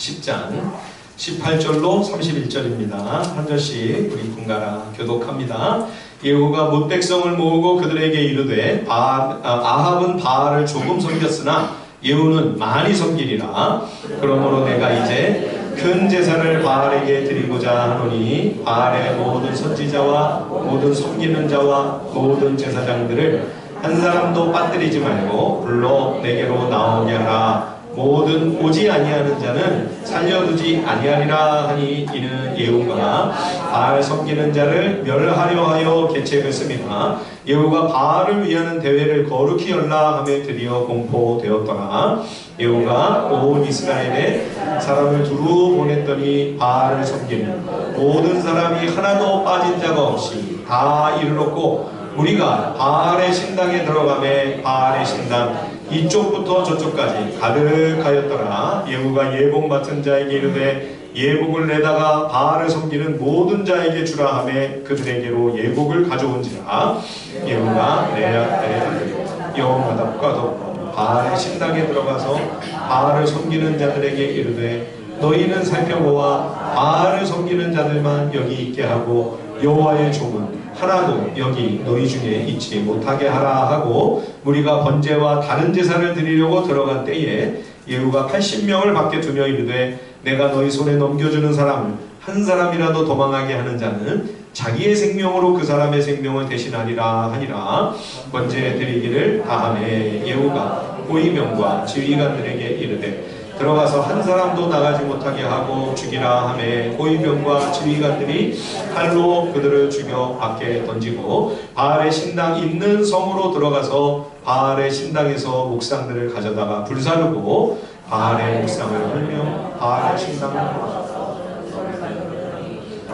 10장 18절로 31절입니다. 한 절씩 우리 분가라 교독합니다. 예후가 뭇 백성을 모으고 그들에게 이르되 아합은 바알을 조금 섬겼으나 예후는 많이 섬기리라. 그러므로 내가 이제 큰 제사를 바알에게 드리고자 하노니 바알의 모든 선지자와 모든 섬기는 자와 모든 제사장들을 한 사람도 빠뜨리지 말고 불러 내게로 나오게 하라. 모든 오지 아니하는 자는 살려두지 아니하리라 하니 이는 예후가 바알 섬기는 자를 멸하려 하여 계책을 씁니다. 예후가 바알을 위하는 대회를 거룩히 열라 하며 드디어 공포되었더라. 예후가 온 이스라엘에 사람을 두루 보냈더니 바알을 섬기는 모든 사람이 하나도 빠진 자가 없이 다 이르렀고 우리가 바알의 신당에 들어가매 바알의 신당 이쪽부터 저쪽까지 가득하였더라. 예후가 예복 맡은 자에게 이르되 예복을 내다가 바알을 섬기는 모든 자에게 주라 하매 그들에게로 예복을 가져온지라. 예후가 내 아들 여호나답과 더불어 바알의 신당에 들어가서 바알을 섬기는 자들에게 이르되 너희는 살펴보아 바알을 섬기는 자들만 여기 있게 하고 여호와의 종은 하나도 여기 너희 중에 있지 못하게 하라 하고 무리가 번제와 다른 제사를 드리려고 들어간 때에 예후가 80명을 밖에 두며 이르되 내가 너희 손에 넘겨주는 사람을 한 사람이라도 도망하게 하는 자는 자기의 생명으로 그 사람의 생명을 대신하리라 하니라. 번제 드리기를 다하매 예후가 호위병과 지휘관들에게 이르되 들어가서 한 사람도 나가지 못하게 하고 죽이라 하매 호위병과 지휘관들이 칼로 그들을 죽여 밖에 던지고 바알의 신당 있는 성으로 들어가서 바알의 신당에서 목상들을 가져다가 불사르고 바알의 목상을 헐며 바알의 신당을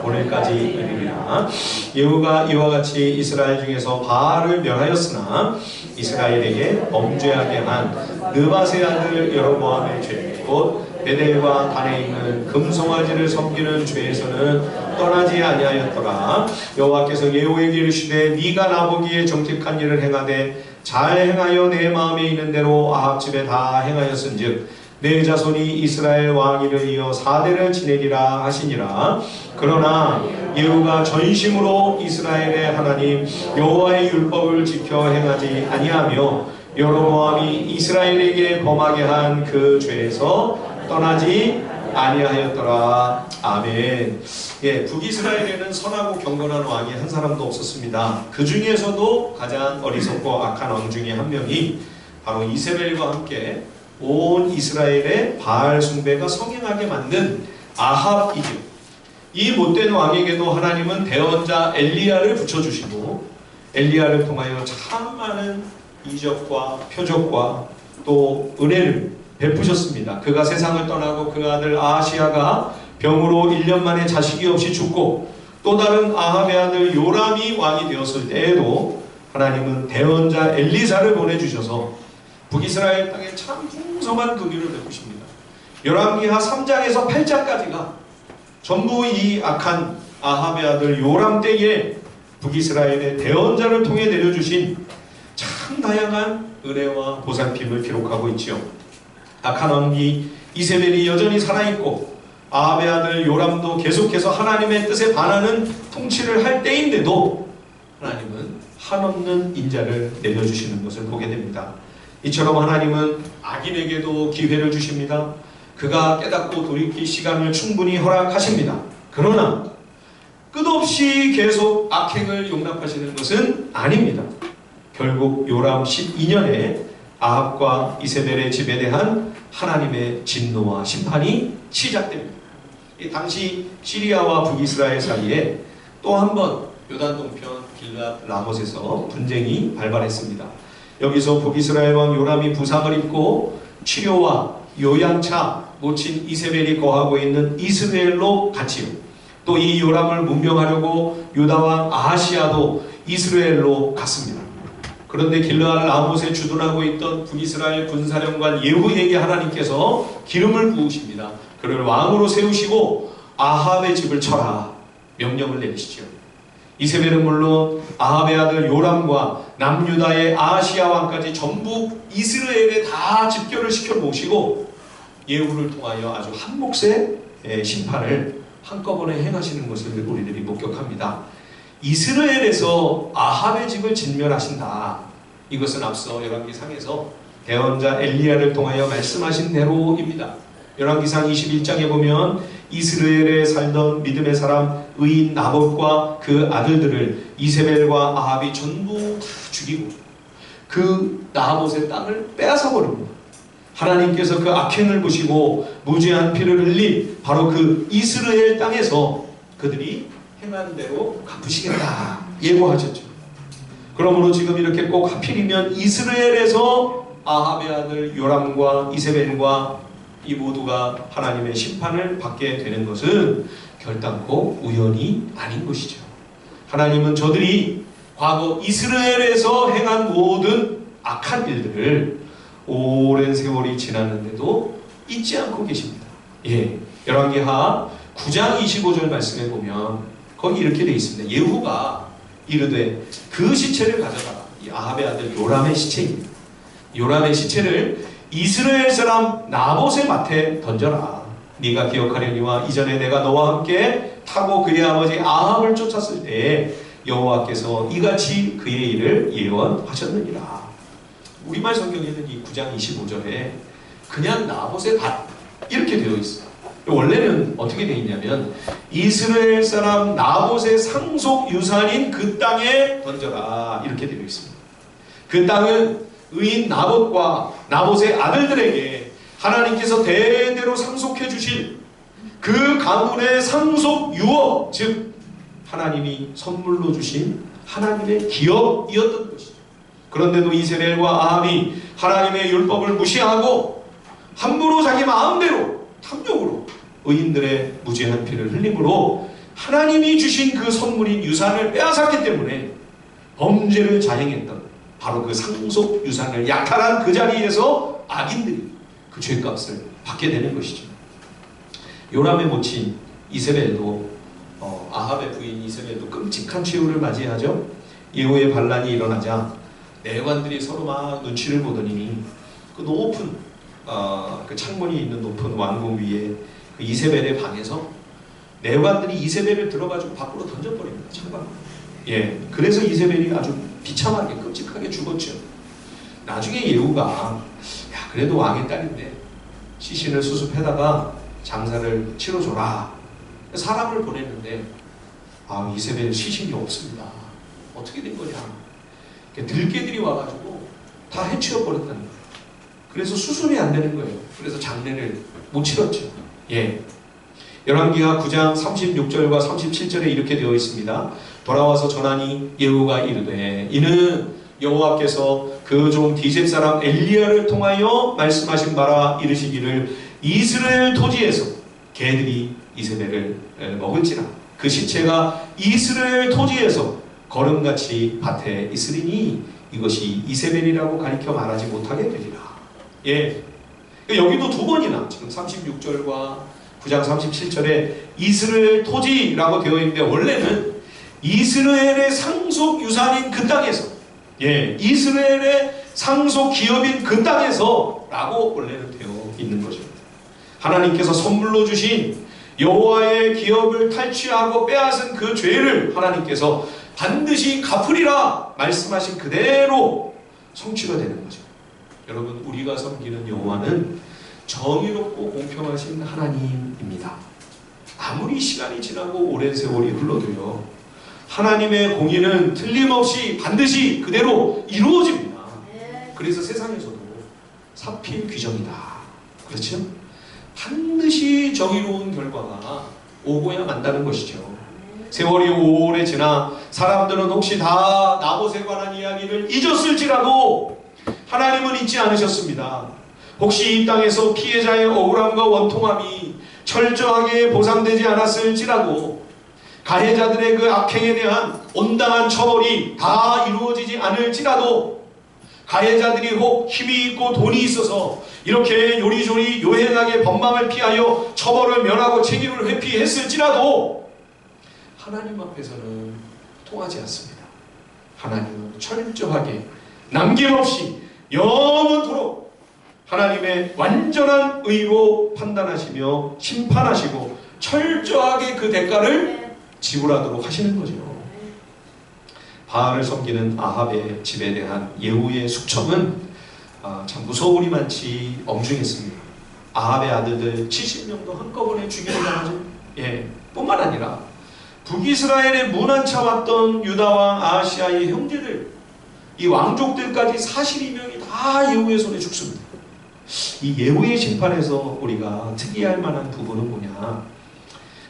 오늘까지 이르리라. 예후가 이와 같이 이스라엘 중에서 바알을 멸하였으나 이스라엘에게 범죄하게 한 느밧의 아들 여로보암의 죄 곧 베델과 단에 있는 금송아지를 섬기는 죄에서는 떠나지 아니하였더라. 여호와께서 예후에게 이르시되 네가 나보기에 정직한 일을 행하되 잘 행하여 내 마음에 있는 대로 아합 집에 다 행하였은즉 내 자손이 이스라엘 왕위를 이어 4대를 지내리라 하시니라. 그러나 예후가 전심으로 이스라엘의 하나님 여호와의 율법을 지켜 행하지 아니하며 여로보암이 이스라엘에게 범하게 한 그 죄에서 떠나지 아니하였더라. 아멘. 예, 북이스라엘에는 선하고 경건한 왕이 한 사람도 없었습니다. 그 중에서도 가장 어리석고 악한 왕 중에 한 명이 바로 이세벨과 함께 온 이스라엘의 바알 숭배가 성행하게 만든 아합이죠. 이 못된 왕에게도 하나님은 대언자 엘리야를 붙여주시고 엘리야를 통하여 참 많은 이적과 표적과 또 은혜를 베푸셨습니다. 그가 세상을 떠나고 그 아들 아하시야가 병으로 1년 만에 자식이 없이 죽고 또 다른 아합의 아들 요람이 왕이 되었을 때에도 하나님은 대언자 엘리사를 보내주셔서 북이스라엘 땅에 참 풍성한 긍휼을 베푸십니다. 열왕기하 3장에서 8장까지가 전부 이 악한 아합의 아들 요람 때에 북이스라엘의 대언자를 통해 내려주신 참 다양한 은혜와 보살핌을 기록하고 있지요. 악한 왕비 이세벨이 여전히 살아있고 아합의 아들 요람도 계속해서 하나님의 뜻에 반하는 통치를 할 때인데도 하나님은 한없는 인자를 내려주시는 것을 보게 됩니다. 이처럼 하나님은 악인에게도 기회를 주십니다. 그가 깨닫고 돌이킬 시간을 충분히 허락하십니다. 그러나 끝없이 계속 악행을 용납하시는 것은 아닙니다. 결국 요람 12년에 아합과 이세벨의 집에 대한 하나님의 진노와 심판이 시작됩니다. 당시 시리아와 북이스라엘 사이에 또 한 번 요단 동편 길앗 라못에서 분쟁이 발발했습니다. 여기서 북이스라엘 왕 요람이 부상을 입고 치료와 요양차 모친 이세벨이 거하고 있는 이스라엘로 갔지요. 또 이 요람을 문명하려고 유다 왕 아하시야도 이스라엘로 갔습니다. 그런데 길앗 라못에 주둔하고 있던 북이스라엘 군사령관 예후에게 하나님께서 기름을 부으십니다. 그를 왕으로 세우시고 아합의 집을 쳐라 명령을 내리시죠. 이세벨은 물론 아합의 아들 요람과 남유다의 아하시야 왕까지 전부 이스라엘에 다 집결을 시켜 모시고 예후를 통하여 아주 한 몫의 심판을 한꺼번에 행하시는 것을 우리들이 목격합니다. 이스라엘에서 아합의 집을 진멸하신다. 이것은 앞서 열왕기상에서 대언자 엘리야를 통하여 말씀하신 대로입니다. 열왕기상 21장에 보면 이스라엘에 살던 믿음의 사람 의인 나봇과 그 아들들을 이세벨과 아합이 전부 다 죽이고 그 나봇의 땅을 빼앗아 버립니다. 하나님께서 그 악행을 보시고 무죄한 피를 흘린 바로 그 이스라엘 땅에서 그들이 행한 대로 갚으시겠다 예고하셨죠. 그러므로 지금 이렇게 꼭 하필이면 이스라엘에서 아합의 아들 요람과 이세벨과 이 모두가 하나님의 심판을 받게 되는 것은 결단코 우연이 아닌 것이죠. 하나님은 저들이 과거 이스라엘에서 행한 모든 악한 일들을 오랜 세월이 지났는데도 잊지 않고 계십니다. 열왕기하 9장 25절 말씀에 보면 거기 이렇게 되어 있습니다. 예후가 이르되 그 시체를 가져가라. 이 아합의 아들 요람의 시체입니다. 요람의 시체를 이스라엘 사람 나봇의 밭에 던져라. 네가 기억하려니와 이전에 내가 너와 함께 타고 그의 아버지 아합을 쫓았을 때에 여호와께서 이같이 그의 일을 예언하셨느니라. 우리말 성경에는 이 9장 25절에 그냥 나봇의 밭 이렇게 되어 있어요. 원래는 어떻게 되어 있냐면 이스라엘 사람 나봇의 상속 유산인 그 땅에 던져라 이렇게 되어 있습니다. 그 땅은 의인 나봇과 나봇의 아들들에게 하나님께서 대대로 상속해 주실 그 가문의 상속 유업, 즉 하나님이 선물로 주신 하나님의 기업이었던 것이죠. 그런데도 이세벨과 아합이 하나님의 율법을 무시하고 함부로 자기 마음대로 탐욕으로 의인들의 무죄한 피를 흘림으로 하나님이 주신 그 선물인 유산을 빼앗았기 때문에 범죄를 자행했던 바로 그 상속 유산을 약탈한 그 자리에서 악인들이 그 죄값을 받게 되는 것이죠. 요람의 모친 이세벨도 아합의 부인 이세벨도 끔찍한 최후를 맞이하죠. 예후의 반란이 일어나자 내관들이 서로 막 눈치를 보더니 그 높은 그 창문이 있는 높은 왕궁 위에 그 이세벨의 방에서 내관들이 이세벨을 들어가지고 밖으로 던져버립니다. 창밖으로. 그래서 이세벨이 아주 비참하게 끔찍하게 죽었죠. 나중에 예후가 그래도 왕의 딸인데 시신을 수습해다가 장사를 치러줘라. 사람을 보냈는데 이세벨 시신이 없습니다. 어떻게 된 거냐. 들개들이 와가지고 다 해치워버렸다는 거예요. 그래서 수습이 안 되는 거예요. 그래서 장례를 못 치렀죠. 열왕기하 9장 36절과 37절에 이렇게 되어 있습니다. 돌아와서 전하니 예후가 이르되 이는 여호와께서 그 종 디셉 사람 엘리야를 통하여 말씀하신 바라 이르시기를 이스라엘 토지에서 개들이 이세벨을 먹을지라 그 시체가 이스라엘 토지에서 거름같이 밭에 있으리니 이것이 이세벨이라고 가리켜 말하지 못하게 되리라. 여기도 두 번이나 지금 36절과 9장 37절에 이스라엘 토지라고 되어 있는데 원래는 이스라엘의 상속 유산인 그 땅에서 이스라엘의 상속 기업인 그 땅에서 라고 원래는 되어 있는 거죠. 하나님께서 선물로 주신 여호와의 기업을 탈취하고 빼앗은 그 죄를 하나님께서 반드시 갚으리라 말씀하신 그대로 성취가 되는 거죠. 여러분, 우리가 섬기는 여호와는 정의롭고 공평하신 하나님입니다. 아무리 시간이 지나고 오랜 세월이 흘러도요 하나님의 공의는 틀림없이 반드시 그대로 이루어집니다. 그래서 세상에서도 사필귀정이다. 그렇죠? 반드시 정의로운 결과가 오고야 만다는 것이죠. 세월이 오래 지나 사람들은 혹시 다 나봇에 관한 이야기를 잊었을지라도 하나님은 잊지 않으셨습니다. 혹시 이 땅에서 피해자의 억울함과 원통함이 철저하게 보상되지 않았을지라도 가해자들의 그 악행에 대한 온당한 처벌이 다 이루어지지 않을지라도 가해자들이 혹 힘이 있고 돈이 있어서 이렇게 요리조리 요행하게 법망을 피하여 처벌을 면하고 책임을 회피했을지라도 하나님 앞에서는 통하지 않습니다. 하나님은 철저하게 남김없이 영원토록 하나님의 완전한 의로 판단하시며 심판하시고 철저하게 그 대가를 지불하도록 하시는 거죠. 바알을 섬기는 아합의 집에 대한 예후의 숙청은 참 무서우리만치 엄중했습니다. 아합의 아들들 70명도 한꺼번에 죽이려 하죠. 뿐만 아니라 북이스라엘에 문안차 왔던 유다왕 아하시아의 형제들, 이 왕족들까지 42명이 다 예후의 손에 죽습니다. 이 예후의 심판에서 우리가 특이할 만한 부분은 뭐냐?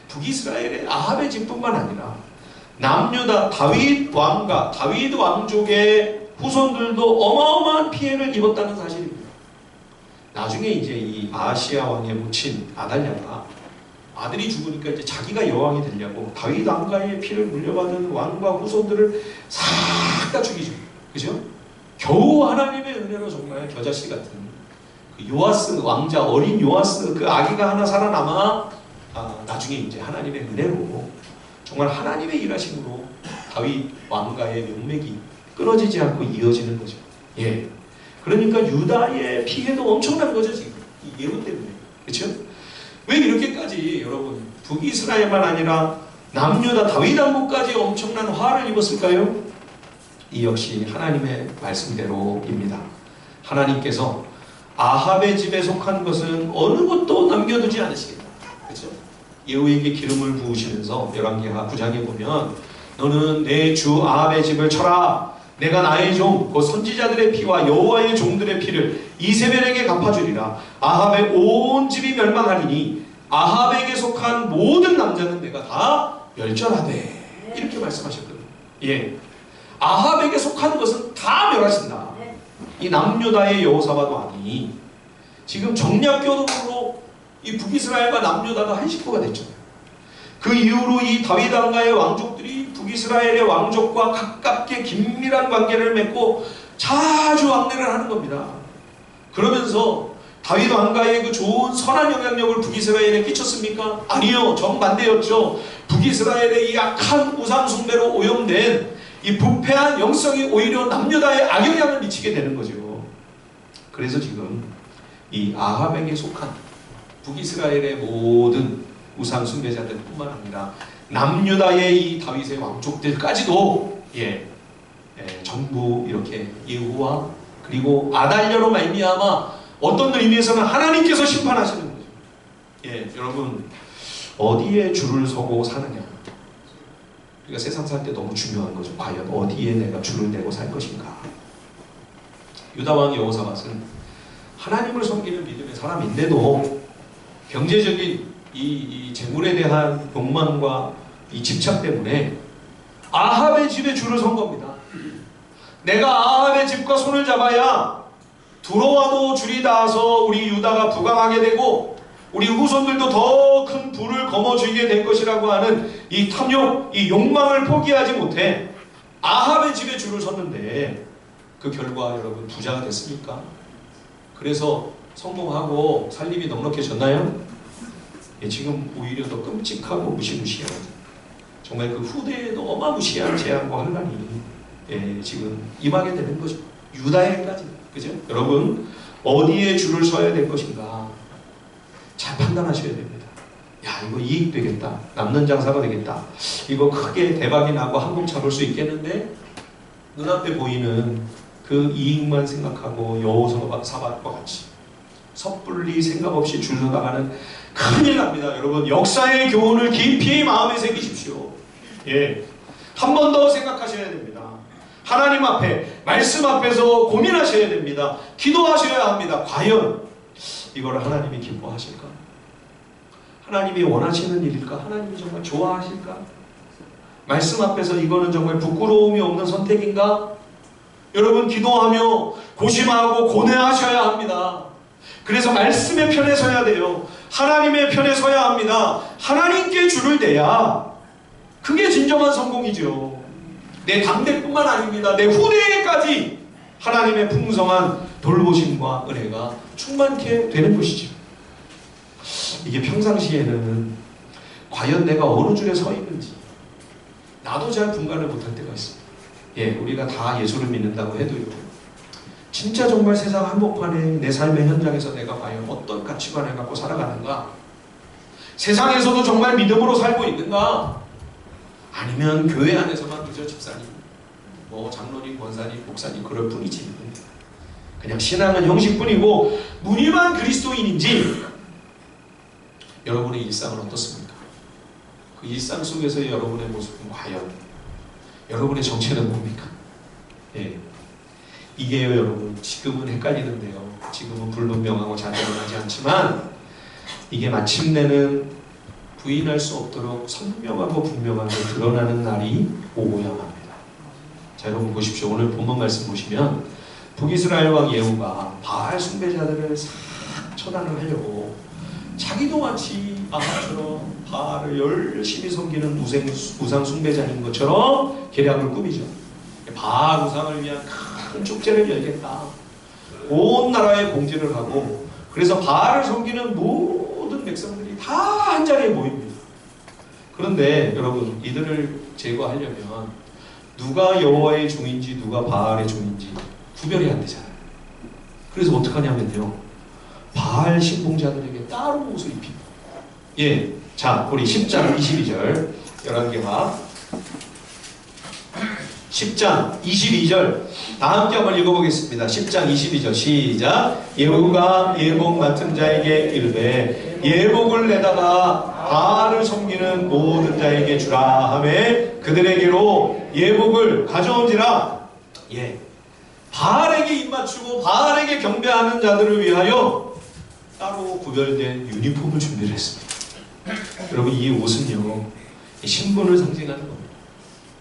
북이스라엘의 아합의 집뿐만 아니라 남유다 다윗 왕과 다윗 왕족의 후손들도 어마어마한 피해를 입었다는 사실입니다. 나중에 이제 이 아하시아 왕의 모친 아달랴가 아들이 죽으니까 이제 자기가 여왕이 되려고 다윗 왕가의 피를 물려받은 왕과 후손들을 싹 다 죽이죠. 그죠? 겨우 하나님의 은혜로 정말 겨자씨 같은 그 요아스 왕자, 어린 요아스 그 아기가 하나 살아남아 나중에 이제 하나님의 은혜로 정말 하나님의 일하심으로 다윗 왕가의 명맥이 끊어지지 않고 이어지는 거죠. 그러니까 유다의 피해도 엄청난 거죠, 지금. 이 예후 때문에. 그렇죠? 왜 이렇게까지 여러분 북이스라엘만 아니라 남유다 다윗 왕국까지 엄청난 화를 입었을까요? 이 역시 하나님의 말씀대로입니다. 하나님께서 아합의 집에 속한 것은 어느 것도 남겨두지 않으시겠다. 그렇죠? 예후에게 기름을 부으시면서 열왕기하 9장에 보면 너는 내 주 아합의 집을 쳐라. 내가 나의 종 곧 선지자들의 피와 여호와의 종들의 피를 이세벨에게 갚아주리라. 아합의 온 집이 멸망하리니 아합에게 속한 모든 남자는 내가 다 멸절하되. 이렇게 말씀하셨거든요. 아합에게 속한 것은 다 멸하신다. 이 남유다의 여호사밧 왕이 지금 정략교동으로 이 북이스라엘과 남유다가 한 식구가 됐잖아요. 그 이후로 이 다윗 왕가의 왕족들이 북이스라엘의 왕족과 가깝게 긴밀한 관계를 맺고 자주 왕래를 하는 겁니다. 그러면서 다윗 왕가의 그 좋은 선한 영향력을 북이스라엘에 끼쳤습니까? 아니요, 정반대였죠. 북이스라엘의 이 악한 우상 숭배로 오염된 이 부패한 영성이 오히려 남유다에 악영향을 미치게 되는 거죠. 그래서 지금 이 아합에게 속한 북이스라엘의 모든 우상 숭배자들 뿐만 아니라 남유다의 이 다윗의 왕족들까지도 전부 이렇게 예후와 그리고 아달랴로 말미암아 어떤 의미에서는 하나님께서 심판하시는 거죠. 여러분 어디에 줄을 서고 사느냐, 우리가 세상 살 때 너무 중요한 거죠. 과연 어디에 내가 줄을 내고 살 것인가. 유다왕 여호사밧은 하나님을 섬기는 믿음의 사람인데도 경제적인 이 재물에 대한 욕망과 이 집착 때문에 아합의 집에 줄을 선 겁니다. 내가 아합의 집과 손을 잡아야 들어와도 줄이 닿아서 우리 유다가 부강하게 되고 우리 후손들도 더 큰 부를 거머쥐게 될 것이라고 하는 이 탐욕, 이 욕망을 포기하지 못해 아합의 집에 줄을 섰는데 그 결과 여러분 부자가 됐습니까? 그래서 성공하고 살림이 넉넉해졌나요? 지금 오히려 더 끔찍하고 무시무시한 정말 그 후대에도 어마무시한 재앙과 환난이 지금 임하게 되는 거죠. 유다에까지. 그죠? 여러분 어디에 줄을 서야 될 것인가 잘 판단하셔야 됩니다. 야, 이거 이익 되겠다. 남는 장사가 되겠다. 이거 크게 대박이 나고 한국 잡을 수 있겠는데 눈앞에 보이는 그 이익만 생각하고 여호사밧과 같이 섣불리 생각 없이 줄 서다가는 큰일 납니다. 여러분 역사의 교훈을 깊이 마음에 새기십시오. 한 번 더 생각하셔야 됩니다. 하나님 앞에 말씀 앞에서 고민하셔야 됩니다. 기도하셔야 합니다. 과연 이걸 하나님이 기뻐하실까? 하나님이 원하시는 일일까? 하나님이 정말 좋아하실까? 말씀 앞에서 이거는 정말 부끄러움이 없는 선택인가? 여러분 기도하며 고심하고 고뇌하셔야 합니다. 그래서 말씀의 편에 서야 돼요. 하나님의 편에 서야 합니다. 하나님께 줄을 대야 그게 진정한 성공이죠. 내 당대뿐만 아닙니다. 내 후대에까지 하나님의 풍성한 돌보심과 은혜가 충만케 되는 것이죠. 이게 평상시에는 과연 내가 어느 줄에 서 있는지 나도 잘 분간을 못할 때가 있습니다. 우리가 다 예수를 믿는다고 해도요. 진짜 정말 세상 한복판에 내 삶의 현장에서 내가 과연 어떤 가치관을 갖고 살아가는가? 세상에서도 정말 믿음으로 살고 있는가? 아니면 교회 안에서만 그저 집사님, 뭐 장로님, 권사님, 목사님 그럴 뿐이지, 그냥 신앙은 형식뿐이고 무늬만 그리스도인인지, 여러분의 일상은 어떻습니까? 그 일상 속에서의 여러분의 모습은 과연 여러분의 정체는 뭡니까? 예. 이게요, 여러분, 지금은 헷갈리는데요. 지금은 불분명하고 자세하지 않지만 이게 마침내는 부인할 수 없도록 선명하고 분명하게 드러나는 날이 오고야 합니다. 자, 여러분 보십시오. 오늘 본문 말씀 보시면 북이스라엘 왕 예후가 바알 숭배자들을 싹 처단을 하려고 자기도 마치 아합처럼 바알을 열심히 섬기는 우상 숭배자인 것처럼 계략을 꾸미죠. 바알 우상을 위한 큰 축제를 열겠다. 온 나라에 공지를 하고, 그래서 바알을 섬기는 모든 백성들이 다 한 자리에 모입니다. 그런데 여러분, 이들을 제거하려면 누가 여호와의 종인지 누가 바알의 종인지 구별이 안 되잖아요. 그래서 어떡하냐면요, 바알 신봉자들에게 따로 옷을 입힙니다. 예, 자, 우리 10장 22절 11개와 10장 22절 다 함께 한번 읽어보겠습니다. 10장 22절 시작. 예후가 예복 맡은 자에게 이르되 예복을 내다가 바알을 섬기는 모든 자에게 주라 하매 그들에게로 예복을 가져온지라. 예, 바알에게 입맞추고 바알에게 경배하는 자들을 위하여 따로 구별된 유니폼을 준비를 했습니다. 여러분, 이 옷은요, 신분을 상징하는 겁니다.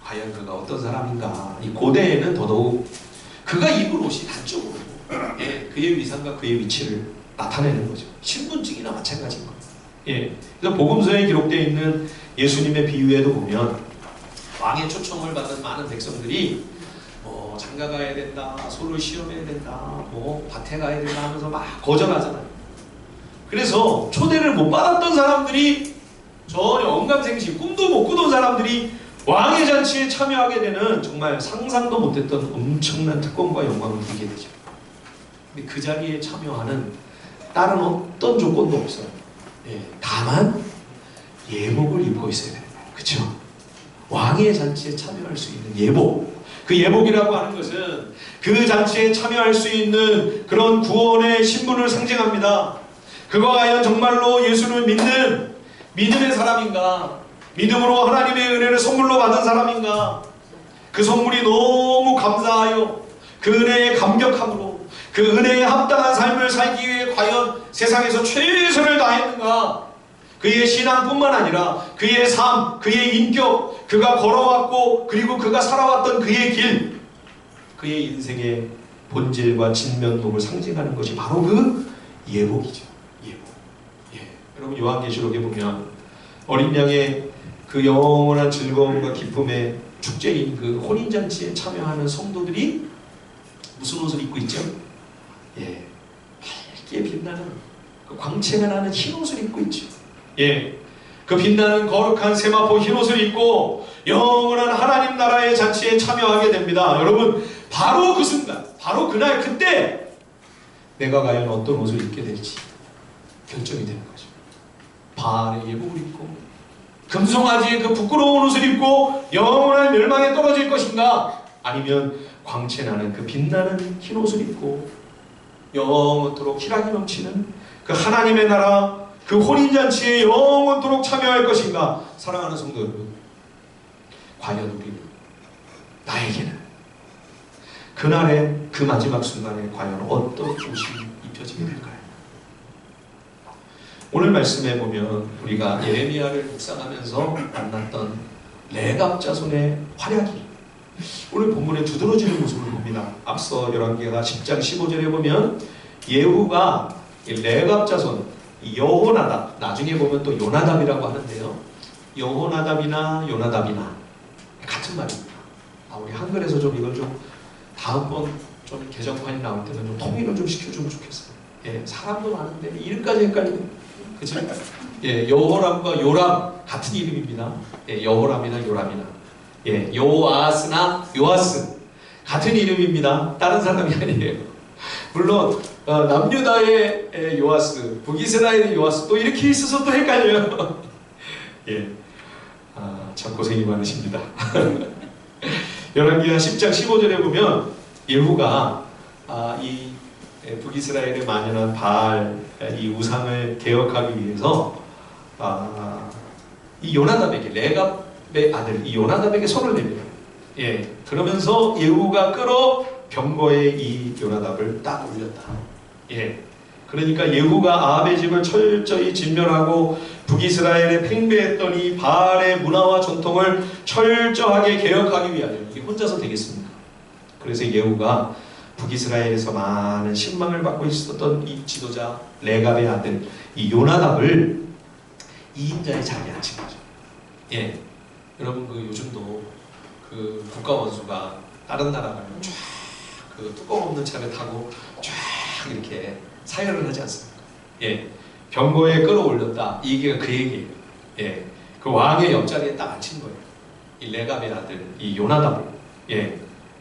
과연 그가 어떤 사람인가? 이 고대에는 더더욱 그가 입을 옷이 단적으로 그의 위상과 그의 위치를 나타내는 거죠. 신분증이나 마찬가지인 거예요. 예, 그래서 복음서에 기록되어 있는 예수님의 비유에도 보면 왕의 초청을 받은 많은 백성들이 뭐 장가 가야 된다, 소를 시험해야 된다, 뭐 밭에 가야 된다 하면서 막 거절하잖아요. 그래서 초대를 못 받았던 사람들이, 전혀 언감생심 꿈도 못 꾸던 사람들이 왕의 잔치에 참여하게 되는 정말 상상도 못했던 엄청난 특권과 영광을 누리게 되죠. 근데 그 자리에 참여하는 다른 어떤 조건도 없어요. 예, 다만 예복을 입고 있어야 됩니다. 그렇죠? 왕의 잔치에 참여할 수 있는 예복. 그 예복이라고 하는 것은 그 잔치에 참여할 수 있는 그런 구원의 신분을 상징합니다. 그가 과연 정말로 예수를 믿는 믿음의 사람인가? 믿음으로 하나님의 은혜를 선물로 받은 사람인가? 그 선물이 너무 감사하여 그 은혜에 감격함으로 그 은혜에 합당한 삶을 살기 위해 과연 세상에서 최선을 다했는가? 그의 신앙뿐만 아니라 그의 삶, 그의 인격, 그가 걸어왔고 그리고 그가 살아왔던 그의 길, 그의 인생의 본질과 진면목을 상징하는 것이 바로 그 예복이죠. 예복. 예. 여러분, 요한계시록에 보면 어린 양의 그 영원한 즐거움과 기쁨의 축제인 그 혼인잔치에 참여하는 성도들이 무슨 옷을 입고 있죠? 예, 밝게 빛나는 그 광채가 나는 흰 옷을 입고 있죠. 예, 그 빛나는 거룩한 세마포 흰 옷을 입고 영원한 하나님 나라의 잔치에 참여하게 됩니다. 여러분, 바로 그 순간, 바로 그날 그때 내가 과연 어떤 옷을 입게 될지 결정이 되는 거죠. 바알의 예복을 입고 금송아지의 그 부끄러운 옷을 입고 영원한 멸망에 떨어질 것인가? 아니면 광채나는 그 빛나는 흰 옷을 입고 영원토록 희락이 넘치는 그 하나님의 나라, 그 혼인잔치에 영원토록 참여할 것인가? 사랑하는 성도 여러분, 과연 우리는, 나에게는 그날의 그 마지막 순간에 과연 어떤 옷이 입혀지게 될까요? 오늘 말씀에 보면 우리가 예레미야를 묵상하면서 만났던 레갑 자손의 활약이 오늘 본문에 두드러지는 모습을 봅니다. 앞서 11개가 10장 15절에 보면 예후가 레갑 자손 여호나답, 나중에 보면 또 요나답이라고 하는데요, 여호나답이나 요나답이나 같은 말입니다. 우리 한글에서 좀 이걸 좀 다음번 좀 개정판이 나올 때는 좀 통일을 좀 시켜주면 좋겠어요. 예, 사람도 많은데 이름까지 헷갈리는, 그쵸? 예, 여호람과 요람 같은 이름입니다. 예, 여호람이나 요람이나, 예, 요아스나 요아스 같은 이름입니다. 다른 사람이 아니에요. 물론 남유다의 요아스, 북이스라엘의 요아스 또 이렇게 있어서 또 헷갈려요. 예, 참 고생이 많으십니다. 열왕기하 10장 15절에 보면 예후가 이 북이스라엘에 만연한 바알 이 우상을 개혁하기 위해서 이 요나답에게, 레갑의 아들 이 요나답에게 손을 내밀어요. 예, 그러면서 예후가 끌어 병거에 이 요나답을 딱 올렸다. 예, 그러니까 예후가 아합의 집을 철저히 진멸하고 북이스라엘에 팽배했더니 바알의 문화와 전통을 철저하게 개혁하기 위하여, 이게 혼자서 되겠습니까? 그래서 예후가 북이스라엘에서 많은 신망을 받고 있었던 이 지도자 레갑의 아들 이 요나답을 2인자의 자리에 앉힌 거죠. 예, 여러분 요즘도 국가원수가 다른 나라 가면 쫙 뚜껑 없는 차를 타고 쫙 이렇게 사열을 하지 않습니까? 예, 병거에 끌어올렸다. 이게 그 얘기예요. 예, 그 왕의 옆자리에 딱 앉힌 거예요. 이 레갑의 아들 이 요나답을. 예,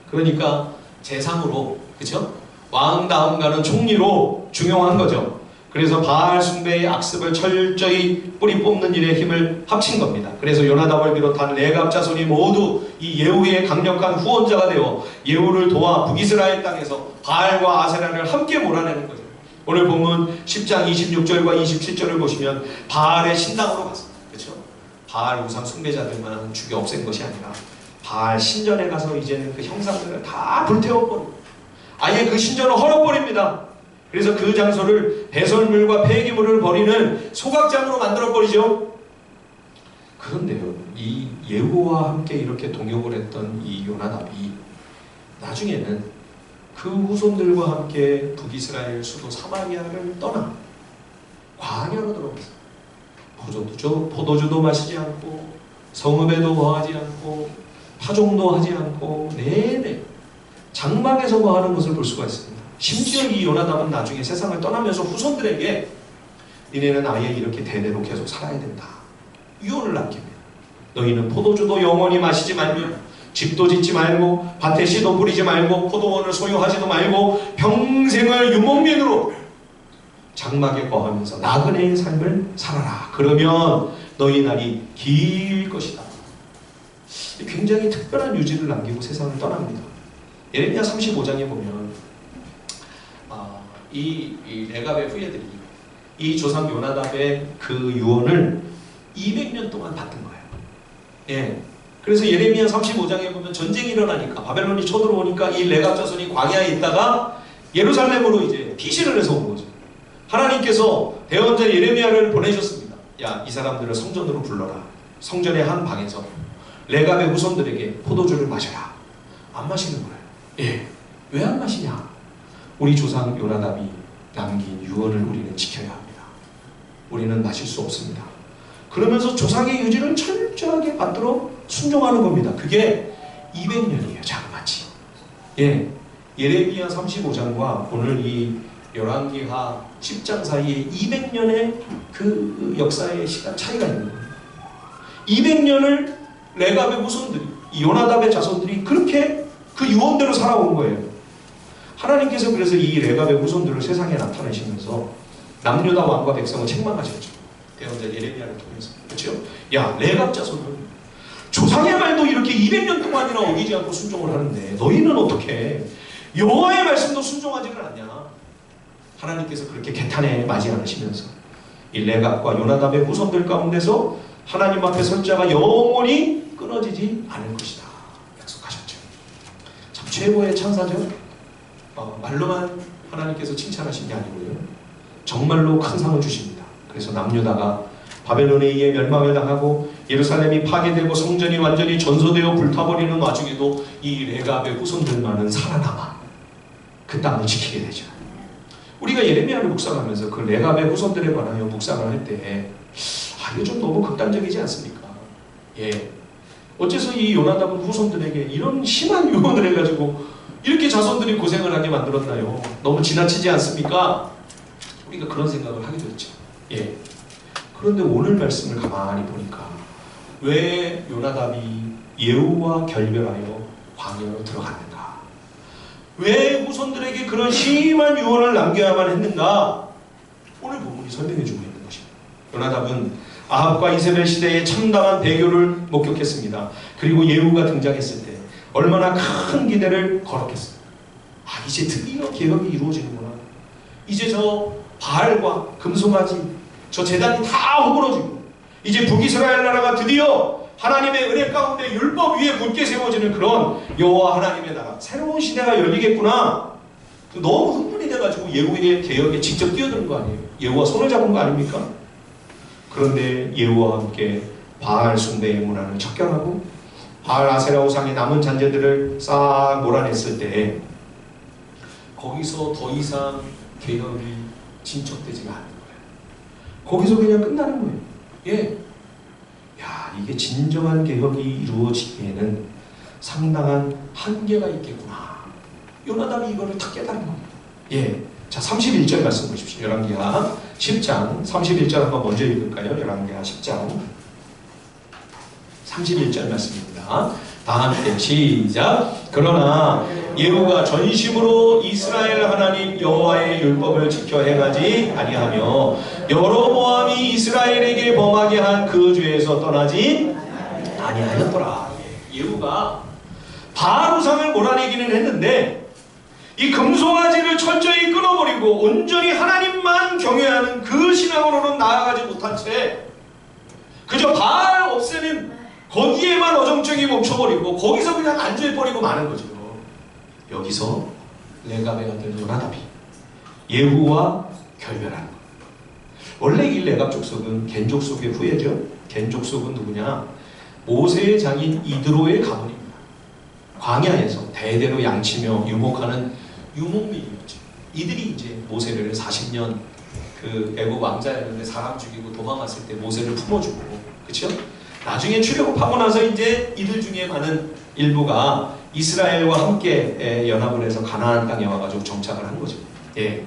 그러니까 재상으로, 그렇죠? 왕 다음 가는 총리로 중용한 거죠. 그래서 바알 숭배의 악습을 철저히 뿌리 뽑는 일에 힘을 합친 겁니다. 그래서 요나답을 비롯한 레갑 자손이 모두 이 예후의 강력한 후원자가 되어 예후를 도와 북이스라엘 땅에서 바알과 아세라를 함께 몰아내는 거죠. 오늘 본문 10장 26절과 27절을 보시면 바알의 신당으로 갔습니다. 그렇죠? 바알 우상 숭배자들만 죽여 없앤 것이 아니라 바알 신전에 가서 이제는 그 형상들을 다 불태워버리고 아예 그 신전을 헐어버립니다. 그래서 그 장소를 배설물과 폐기물을 버리는 소각장으로 만들어버리죠. 그런데요, 이 예후와 함께 이렇게 동역을 했던 이 요나답이 나중에는 그 후손들과 함께 북이스라엘 수도 사마리아를 떠나 광야로 들어갔어요. 포도주도 마시지 않고 성읍에도 거하지 않고 파종도 하지 않고 내내 장막에서 거하는 것을 볼 수가 있습니다. 심지어 이 요나답은 나중에 세상을 떠나면서 후손들에게 니네는 아예 이렇게 대대로 계속 살아야 된다. 유언을 남깁니다. 너희는 포도주도 영원히 마시지 말며 집도 짓지 말고 밭에 씨도 뿌리지 말고 포도원을 소유하지도 말고 평생을 유목민으로 장막에 거하면서 나그네의 삶을 살아라. 그러면 너희 날이 길 것이다. 굉장히 특별한 유지를 남기고 세상을 떠납니다. 예레미야 35장에 보면 이 레갑의 후예들이 이 조상 요나답의 그 유언을 200년 동안 받은 거예요. 예. 그래서 예레미야 35장에 보면 전쟁이 일어나니까 바벨론이 쳐들어오니까 이 레갑 자손이 광야에 있다가 예루살렘으로 이제 피신을 해서 온 거죠. 하나님께서 대언자 예레미야를 보내셨습니다. 야, 이 사람들을 성전으로 불러라. 성전의 한 방에서 레갑의 후손들에게 포도주를 마셔라. 안 마시는 거예요. 예. 왜 안 마시냐? 우리 조상 요나답이 남긴 유언을 우리는 지켜야 합니다. 우리는 마실 수 없습니다. 그러면서 조상의 유지를 철저하게 받들어 순종하는 겁니다. 그게 200년이에요. 자그마치. 예, 예레미야 35장과 오늘 이 열왕기하 10장 사이에 200년의 그 역사의 시간 차이가 있는 거예요. 200년을 레갑의 후손들이, 이 요나답의 자손들이 그렇게 그 유언대로 살아온 거예요. 하나님께서 그래서 이 레갑의 후손들을 세상에 나타내시면서 남유다 왕과 백성을 책망하셨죠. 대언자 예레미야를 통해서. 그렇죠? 야, 레갑 자손은 조상의 말도 이렇게 200년 동안이나 어기지 않고 순종을 하는데 너희는 어떻게 여호와의 말씀도 순종하지를 않냐? 하나님께서 그렇게 개탄에 맞이 않으시면서 이 레갑과 요나답의 후손들 가운데서 하나님 앞에 설 자가 영원히 끊어지지 않을 것이다 약속하셨죠. 참 최고의 찬사죠. 말로만 하나님께서 칭찬하신 게 아니고요. 정말로 큰 상을 주십니다. 그래서 남유다가 바벨론에 의해 멸망을 당하고 예루살렘이 파괴되고 성전이 완전히 전소되어 불타버리는 와중에도 이 레갑의 후손들만은 살아남아 그 땅을 지키게 되죠. 우리가 예레미야를 묵상하면서 그 레갑의 후손들에 관하여 묵상을 할 때 이거 좀 너무 극단적이지 않습니까? 예. 어째서 이 요나답은 후손들에게 이런 심한 유언을 해가지고 이렇게 자손들이 고생을 하게 만들었나요? 너무 지나치지 않습니까? 우리가 그런 생각을 하게 됐죠. 예. 그런데 오늘 말씀을 가만히 보니까 왜 요나답이 예후와 결별하여 광야로 들어갔는가? 왜 후손들에게 그런 심한 유언을 남겨야만 했는가? 오늘 본문이 설명해주고 있는 것입니다. 요나답은 아합과 이세벨 시대의 참담한 배교를 목격했습니다. 그리고 예후가 등장했을 때 얼마나 큰 기대를 걸었겠어요. 이제 드디어 개혁이 이루어지는구나. 이제 저 바알과 금송아지 저 제단이 다 허물어지고 이제 북이스라엘 나라가 드디어 하나님의 은혜 가운데 율법 위에 굳게 세워지는 그런 여호와 하나님의 나라, 새로운 시대가 열리겠구나. 너무 흥분이 돼가지고 예후의 개혁에 직접 뛰어드는 거 아니에요? 예후와 손을 잡은 거 아닙니까? 그런데 예후와 함께 바알 숭배의 문화를 척결하고 바알 아세라 우상의 남은 잔재들을 싹 몰아냈을 때 거기서 더 이상 개혁이 진척되지가 않는 거예요. 거기서 그냥 끝나는 거예요. 예. 이게 진정한 개혁이 이루어지기에는 상당한 한계가 있겠구나. 요나답이 이거를 딱 깨달은 겁니다. 예. 자, 31절 말씀 보십시오. 열왕기하 10장 31절 한번 먼저 읽을까요? 열왕기하 10장 31절 말씀입니다. 다 함께 시작. 그러나 예후가 전심으로 이스라엘 하나님 여호와의 율법을 지켜 행하지 아니하며 여로보암이 이스라엘에게 범하게 한 그 죄에서 떠나지 아니하였더라. 예후가 바알 우상을 몰아내기는 했는데 이 금송아지를 철저히 끊어버리고 온전히 하나님만 경외하는 그 신앙으로는 나아가지 못한 채 그저 바알 없애는 거기에만 어정쩡히 멈춰버리고 거기서 그냥 안주해버리고 마는 거죠. 여기서 레갑의 아들 요나답이 예후와 결별하는 거예요. 원래 이 레갑 족속은 겐 족속의 후예죠. 겐 족속은 누구냐? 모세의 장인 이드로의 가문입니다. 광야에서 대대로 양치며 유목하는 유목민이었죠. 이들이 이제 모세를 40년 그 애국 왕자였는데 사람 죽이고 도망갔을 때 모세를 품어주고, 그렇죠? 나중에 출애굽하고 나서 이제 이들 중에 많은 일부가 이스라엘과 함께 연합을 해서 가나안 땅에 와가지고 정착을 한 거죠. 예.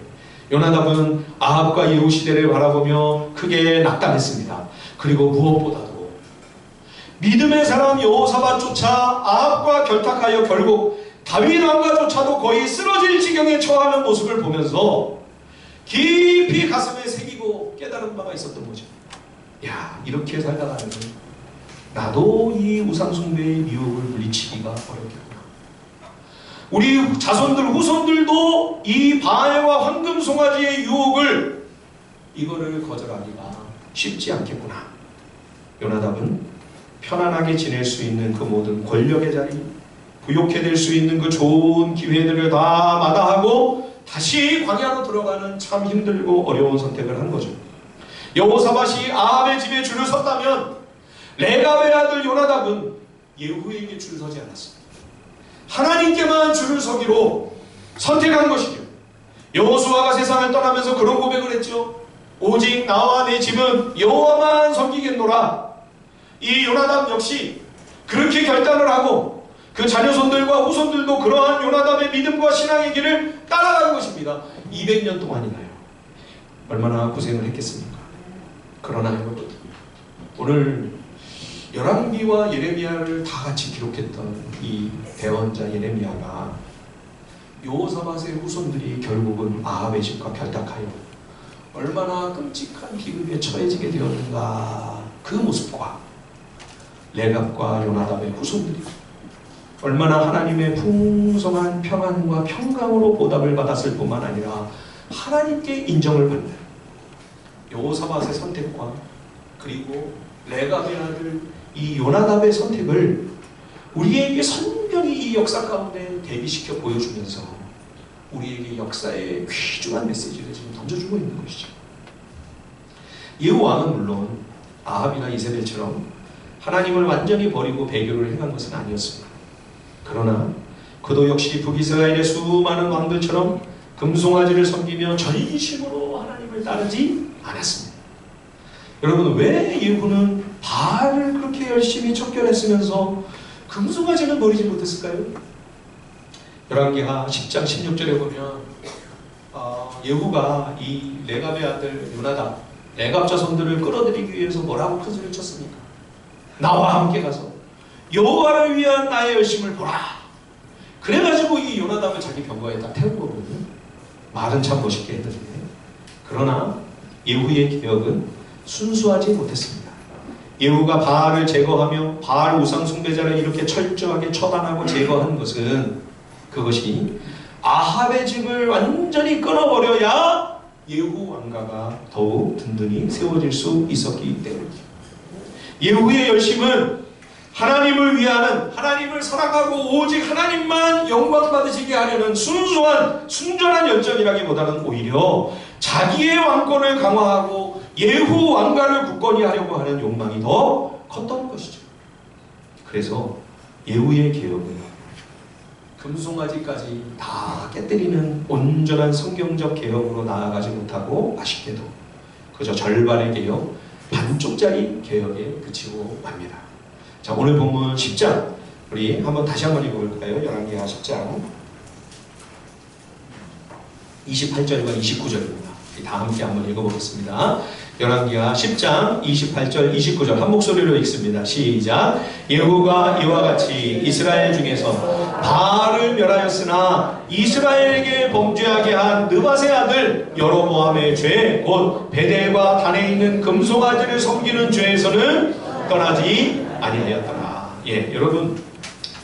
요나답은 아합과 예후 시대를 바라보며 크게 낙담했습니다. 그리고 무엇보다도 믿음의 사람 여호사밧조차 아합과 결탁하여 결국 다윗 왕가조차도 거의 쓰러질 지경에 처하는 모습을 보면서 깊이 가슴에 새기고 깨달은 바가 있었던 거죠. 야, 이렇게 살다가는 나도 이 우상숭배의 미혹을 물리치기가 어렵겠구나. 우리 자손들 후손들도 이 바알과 황금송아지의 유혹을 이거를 거절하기가 쉽지 않겠구나. 요나답은 편안하게 지낼 수 있는 그 모든 권력의 자리, 부욕해 낼 수 있는 그 좋은 기회들을 다 마다하고 다시 광야로 들어가는 참 힘들고 어려운 선택을 한 거죠. 여호사밧이 아합의 집에 줄을 섰다면 레갑의 아들 요나답은 예후에게 줄을 서지 않았습니다. 하나님께만 줄을 서기로 선택한 것이죠. 여호수아가 세상을 떠나면서 그런 고백을 했죠. 오직 나와 내 집은 여호와만 섬기겠노라. 이 요나답 역시 그렇게 결단을 하고 그 자녀손들과 후손들도 그러한 요나답의 믿음과 신앙의 길을 따라간 것입니다. 200년 동안이나요. 얼마나 고생을 했겠습니까? 그러나 여러분, 오늘 열왕기와 예레미야를 다 같이 기록했던 이 대언자 예레미야가 여호사밧의 후손들이 결국은 아합의 집과 결탁하여 얼마나 끔찍한 비극에 처해지게 되었는가, 그 모습과 레갑과 요나답의 후손들이 얼마나 하나님의 풍성한 평안과 평강으로 보답을 받았을 뿐만 아니라 하나님께 인정을 받는 여호사밧의 선택과 그리고 레갑의 아들 이 요나답의 선택을 우리에게 선명히 이 역사 가운데 대비시켜 보여주면서 우리에게 역사의 귀중한 메시지를 지금 던져주고 있는 것이죠. 예후 왕은 물론 아합이나 이세벨처럼 하나님을 완전히 버리고 배교를 행한 것은 아니었습니다. 그러나 그도 역시 북이스라엘의 수많은 왕들처럼 금송아지를 섬기며 전심으로 하나님을 따르지 않았습니다. 여러분, 왜 예후는 바알을 그렇게 열심히 척결했으면서 금송아지는 버리지 못했을까요? 열왕기하 10장 16절에 보면 예후가 이 레갑의 아들 요나답, 레갑 자손들을 끌어들이기 위해서 뭐라고 큰 소리를 쳤습니까? 나와 함께 가서 여호와를 위한 나의 열심을 보라. 그래가지고 이 요나답을 자기 병거에 딱 태운 거거든요. 말은 참 멋있게 했는데, 그러나 예후의 개혁은 순수하지 못했습니다. 예후가 바알을 제거하며 바알 우상 숭배자를 이렇게 철저하게 처단하고 제거한 것은, 그것이 아합의 집을 완전히 끊어버려야 예후 왕가가 더욱 든든히 세워질 수 있었기 때문입니다. 예후의 열심은 하나님을 위하는, 하나님을 사랑하고 오직 하나님만 영광 받으시게 하려는 순수한 순전한 열정이라기보다는 오히려 자기의 왕권을 강화하고 예후 왕가를 굳건히 하려고 하는 욕망이 더 컸던 것이죠. 그래서 예후의 개혁은 금송아지까지 다 깨뜨리는 온전한 성경적 개혁으로 나아가지 못하고 아쉽게도 그저 절반의 개혁, 반쪽짜리 개혁에 그치고 맙니다. 자, 오늘 본문 10장 우리 다시 한번 읽어볼까요? 열왕기하 10장 28절과 29절입니다. 다 함께 한번 읽어보겠습니다. 열왕기하 10장 28절 29절 한 목소리로 읽습니다. 시작. 예후가 이와 같이 이스라엘 중에서 바알을 멸하였으나 이스라엘에게 범죄하게 한 느밧의 아들 여로보암의 죄 곧 베델과 단에 있는 금송아지를 섬기는 죄에서는 떠나지 아니하였더라. 예, 여러분,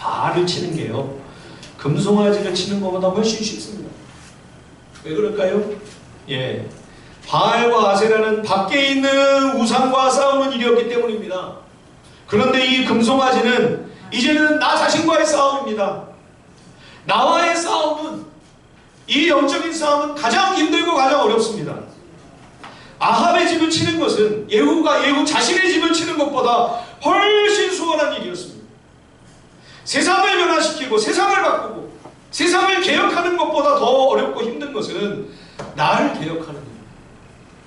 바알을 치는 게요, 금송아지를 치는 것보다 훨씬 쉽습니다. 왜 그럴까요? 예, 바알과 아세라는 밖에 있는 우상과 싸우는 일이었기 때문입니다. 그런데 이 금송아지는 이제는 나 자신과의 싸움입니다. 나와의 싸움은, 이 영적인 싸움은 가장 힘들고 가장 어렵습니다. 아합의 집을 치는 것은 예후가 예후 자신의 집을 치는 것보다 훨씬 수월한 일이었습니다. 세상을 변화시키고 세상을 바꾸고 세상을 개혁하는 것보다 더 어렵고 힘든 것은 나를 개혁하는 일,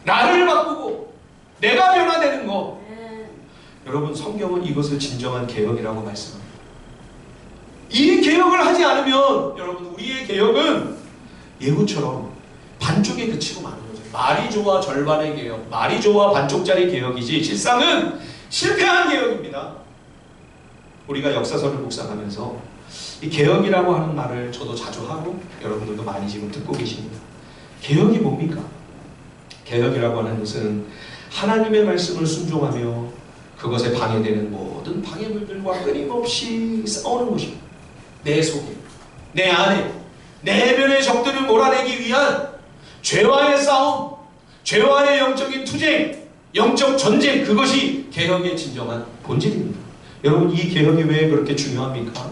나를 바꾸고 내가 변화되는 것. 여러분, 성경은 이것을 진정한 개혁이라고 말씀합니다. 이 개혁을 하지 않으면 여러분, 우리의 개혁은 예후처럼 반쪽에 그치고 마는 거죠. 말이 좋아 절반의 개혁, 말이 좋아 반쪽짜리 개혁이지 실상은 실패한 개혁입니다. 우리가 역사서를 묵상하면서 이 개혁이라고 하는 말을 저도 자주 하고 여러분들도 많이 지금 듣고 계십니다. 개혁이 뭡니까? 개혁이라고 하는 것은 하나님의 말씀을 순종하며 그것에 방해되는 모든 방해물들과 끊임없이 싸우는 것입니다. 내 속에, 내 안에, 내면의 적들을 몰아내기 위한 죄와의 싸움, 죄와의 영적인 투쟁, 영적 전쟁, 그것이 개혁의 진정한 본질입니다. 여러분, 이 개혁이 왜 그렇게 중요합니까?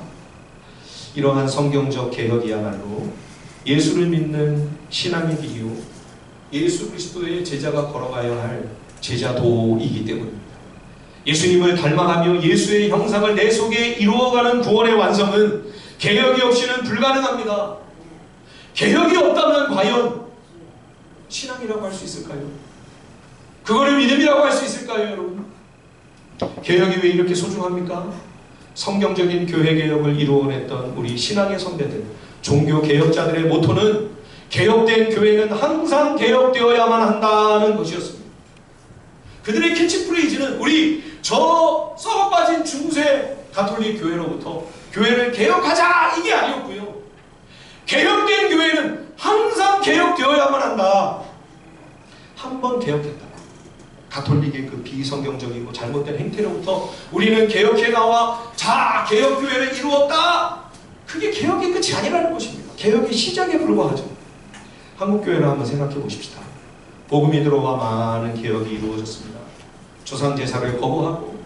이러한 성경적 개혁이야말로 예수를 믿는 신앙의 비유, 예수 그리스도의 제자가 걸어가야 할 제자도이기 때문입니다. 예수님을 닮아가며 예수의 형상을 내 속에 이루어가는 구원의 완성은 개혁이 없이는 불가능합니다. 개혁이 없다면 과연 신앙이라고 할 수 있을까요? 그거를 믿음이라고 할 수 있을까요, 여러분? 개혁이 왜 이렇게 소중합니까? 성경적인 교회 개혁을 이루어냈던 우리 신앙의 선배들, 종교 개혁자들의 모토는 개혁된 교회는 항상 개혁되어야만 한다는 것이었습니다. 그들의 캐치프레이즈는 우리 저 썩어 빠진 중세 가톨릭 교회로부터 교회를 개혁하자, 이게 아니었고요. 개혁된 교회는 항상 개혁되어야만 한다. 한 번 개혁했다, 가톨릭의 그 비성경적이고 잘못된 행태로부터 우리는 개혁해 나와 자, 개혁교회를 이루었다. 그게 개혁의 끝이 아니라는 것입니다. 개혁의 시작에 불과하죠. 한국교회를 한번 생각해 보십시다. 복음이 들어와 많은 개혁이 이루어졌습니다. 조상제사를 거부하고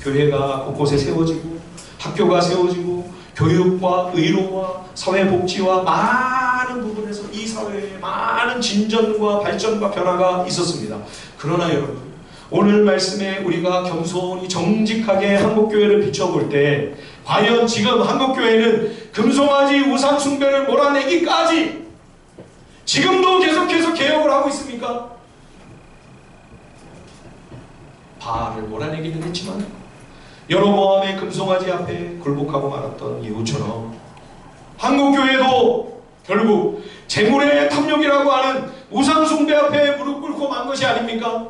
교회가 곳곳에 세워지고 학교가 세워지고 교육과 의료와 사회복지와 많은 부분에서 이 사회에 많은 진전과 발전과 변화가 있었습니다. 그러나 여러분, 오늘 말씀에 우리가 겸손히 정직하게 한국교회를 비춰볼 때 과연 지금 한국교회는 금송아지 우상 숭배를 몰아내기까지 지금도 계속해서 개혁을 하고 있습니까? 바알을 몰아내기는 했지만 여로보암의 금송아지 앞에 굴복하고 말았던 이후처럼 한국교회도 결국 재물의 탐욕이라고 하는 우상 숭배 앞에 무릎 꿇고 만 것이 아닙니까?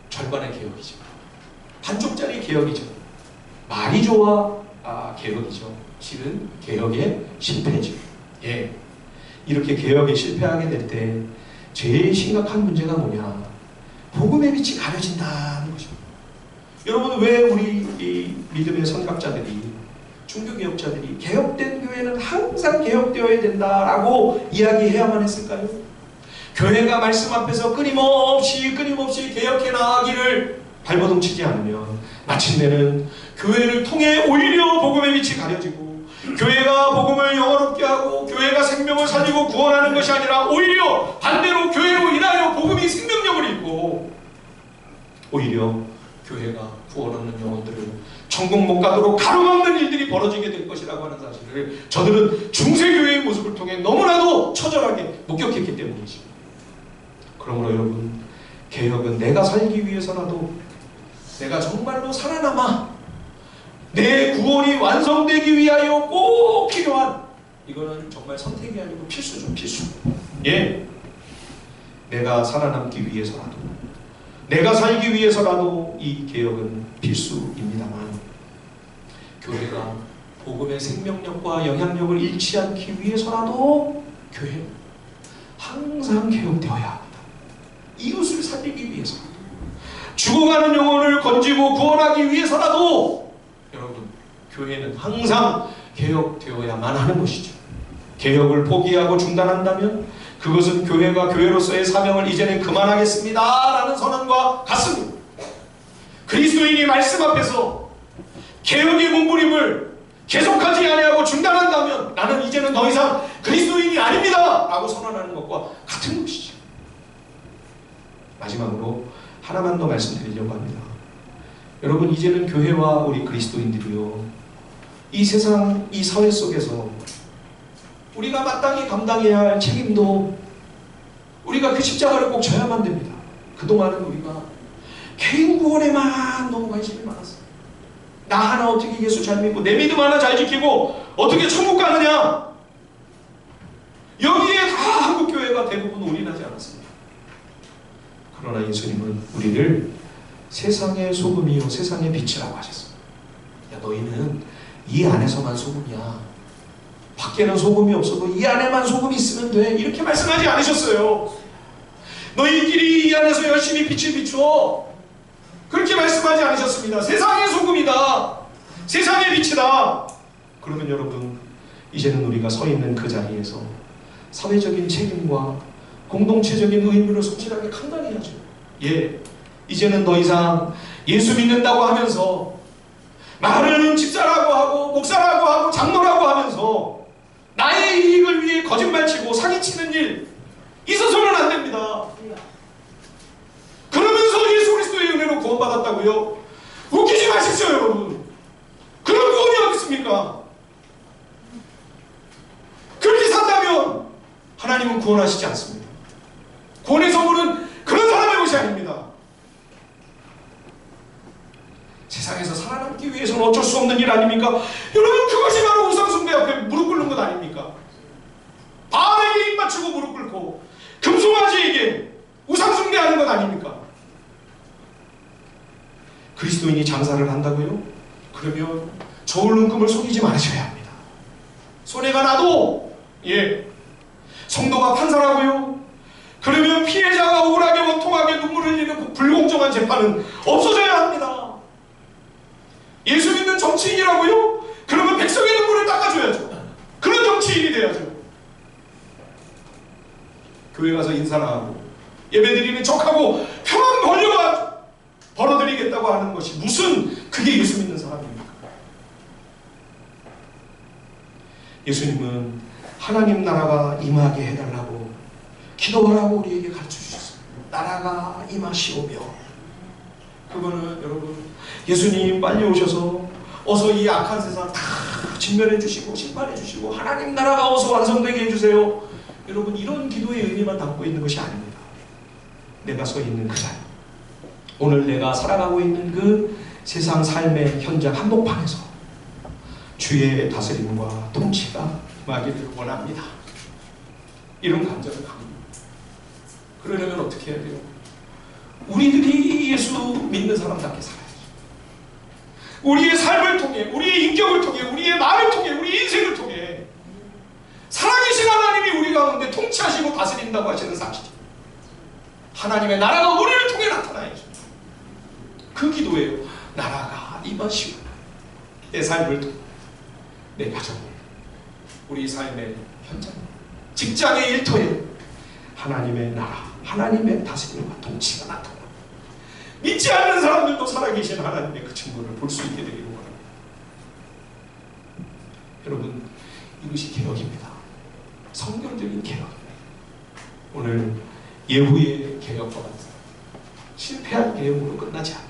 절반의 개혁이죠. 반쪽짜리 개혁이죠. 말이 좋아 개혁이죠. 실은 개혁의 실패죠. 예. 이렇게 개혁에 실패하게 될 때 제일 심각한 문제가 뭐냐? 복음의 빛이 가려진다는 것입니다. 여러분, 왜 우리 이 믿음의 선각자들이, 종교개혁자들이 개혁된 교회는 항상 개혁되어야 된다라고 이야기해야만 했을까요? 교회가 말씀 앞에서 끊임없이 개혁해 나가기를 발버둥 치지 않으면 마침내는 교회를 통해 오히려 복음의 빛이 가려지고, 교회가 복음을 영화롭게 하고 교회가 생명을 살리고 구원하는 것이 아니라 오히려 반대로 교회로 인하여 복음이 생명력을 잃고, 오히려 교회가 구원하는 영혼들을 천국 못 가도록 가로막는 일들이 벌어지게 될 것이라고 하는 사실을 저들은 중세교회의 모습을 통해 너무나도 처절하게 목격했기 때문이죠. 그러므로 여러분, 개혁은 내가 살기 위해서라도, 내가 정말로 살아남아 내 구원이 완성되기 위하여 꼭 필요한, 이거는 정말 선택이 아니고 필수죠. 필수. 예. 내가 살아남기 위해서라도, 내가 살기 위해서라도 이 개혁은 필수입니다만, 교회가 복음의 생명력과 영향력을 잃지 않기 위해서라도 교회는 항상 개혁되어야 합니다. 이웃을 살리기 위해서라도, 죽어가는 영혼을 건지고 구원하기 위해서라도 여러분, 교회는 항상 개혁되어야만 하는 것이죠. 개혁을 포기하고 중단한다면 그것은 교회가 교회로서의 사명을 이제는 그만하겠습니다 라는 선언과 같습니다. 그리스도인이 말씀 앞에서 개혁의 몸부림을 계속하지 아니하고 중단한다면 나는 이제는 더 이상 그리스도인이 아닙니다 라고 선언하는 것과 같은 것이죠. 마지막으로 하나만 더 말씀드리려고 합니다. 여러분, 이제는 교회와 우리 그리스도인들이요, 이 세상, 이 사회 속에서 우리가 마땅히 감당해야 할 책임도 우리가 그 십자가를 꼭 져야만 됩니다. 그동안은 우리가 개인 구원에만 너무 관심이 많았어요. 나 하나 어떻게 예수 잘 믿고 내 믿음 하나 잘 지키고 어떻게 천국 가느냐, 여기에 다 한국교회가 대부분 올인하지 않았습니다. 그러나 예수님은 우리를 세상의 소금이요 세상의 빛이라고 하셨습니다. 야, 너희는 이 안에서만 소금이야. 밖에는 소금이 없어도 이 안에만 소금이 있으면 돼. 이렇게 말씀하지 않으셨어요. 너희끼리 이 안에서 열심히 빛을 비추어. 그렇게 말씀하지 않으셨습니다. 세상의 소금이다. 세상의 빛이다. 그러면 여러분, 이제는 우리가 서 있는 그 자리에서 사회적인 책임과 공동체적인 의무를 성실하게 감당해야죠. 예, 이제는 더 이상 예수 믿는다고 하면서 말은 집사라고 하고 목사라고 하고 장로라고 하면서 나의 이익을 위해 거짓말치고 사기치는 일 있어서는 안 됩니다. 그러면서 예수 그리스도의 은혜로 구원받았다고요? 웃기지 마십시오, 여러분. 그런 구원이 어디 있습니까? 그렇게 산다면 하나님은 구원하시지 않습니다. 구원의 선물은 그런 사람의 것이 아닙니다. 세상에서 살아남기 위해서는 어쩔 수 없는 일 아닙니까? 여러분, 그것이 바로 우상숭배 앞에 무릎 꿇는 것 아닙니까? 바알에게 입 맞추고 무릎 꿇고 금송아지에게 우상숭배하는 것 아닙니까? 그리스도인이 장사를 한다고요? 그러면 저울눈금을 속이지 마셔야 합니다. 손해가 나도, 예, 성도가 판사라고요? 그러면 피해자가 억울하게 원통하게 눈물을 흘리는 그 불공정한 재판은 없어져야 합니다. 예수 믿는 정치인이라고요? 그러면 백성의 눈물을 닦아줘야죠. 그런 정치인이 돼야죠. 교회 가서 인사나 하고 예배드리는 척하고 표만 벌어드리겠다고 하는 것이 무슨 그게 예수 믿는 사람입니까? 예수님은 하나님 나라가 임하게 해달라고 기도하라고 우리에게 가르쳐주셨어요. 나라가 임하시오며. 그거는 여러분, 예수님 빨리 오셔서 어서 이 악한 세상 다 진멸해 주시고 심판해 주시고 하나님 나라가 어서 완성되게 해주세요. 여러분, 이런 기도의 의미만 담고 있는 것이 아닙니다. 내가 서 있는 그 자리, 오늘 내가 살아가고 있는 그 세상 삶의 현장 한복판에서 주의 다스림과 통치가 임하기를 원합니다. 이런 간절을 갑니다. 그러려면 어떻게 해야 돼요? 우리들이 예수 믿는 사람답게 살아야죠. 우리의 삶을 통해, 우리의 인격을 통해, 우리의 말을 통해, 우리 인생을 통해 살아계신 하나님이 우리 가운데 통치하시고 다스린다고 하시는 사실이에요. 하나님의 나라가 우리를 통해 나타나야죠. 그 기도예요. 나라가 임하시오. 내 삶을 통해, 내 가정, 우리 삶의 현장, 직장의 일터에 하나님의 나라, 하나님의 다스림과 통치가 나타나 믿지 않는 사람들도 살아계신 하나님의 그 증거를 볼 수 있게 되기를 원합니다. 여러분, 이것이 개혁입니다. 성경적인 개혁입니다. 오늘 예후의 개혁과 같은 실패한 개혁으로 끝나지 않아요.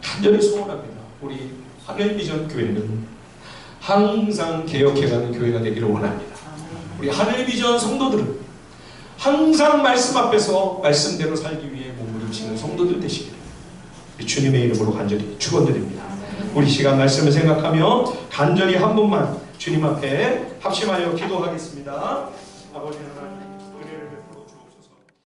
간절히 소원합니다. 우리 하늘비전 교회는 항상 개혁해가는 교회가 되기를 원합니다. 우리 하늘비전 성도들은 항상 말씀 앞에서 말씀대로 살기 위해 몸부림치는 성도들 되시기를 주님의 이름으로 간절히 축원드립니다. 우리 시간 말씀을 생각하며 간절히 한 번만 주님 앞에 합심하여 기도하겠습니다. 아버지 하나님,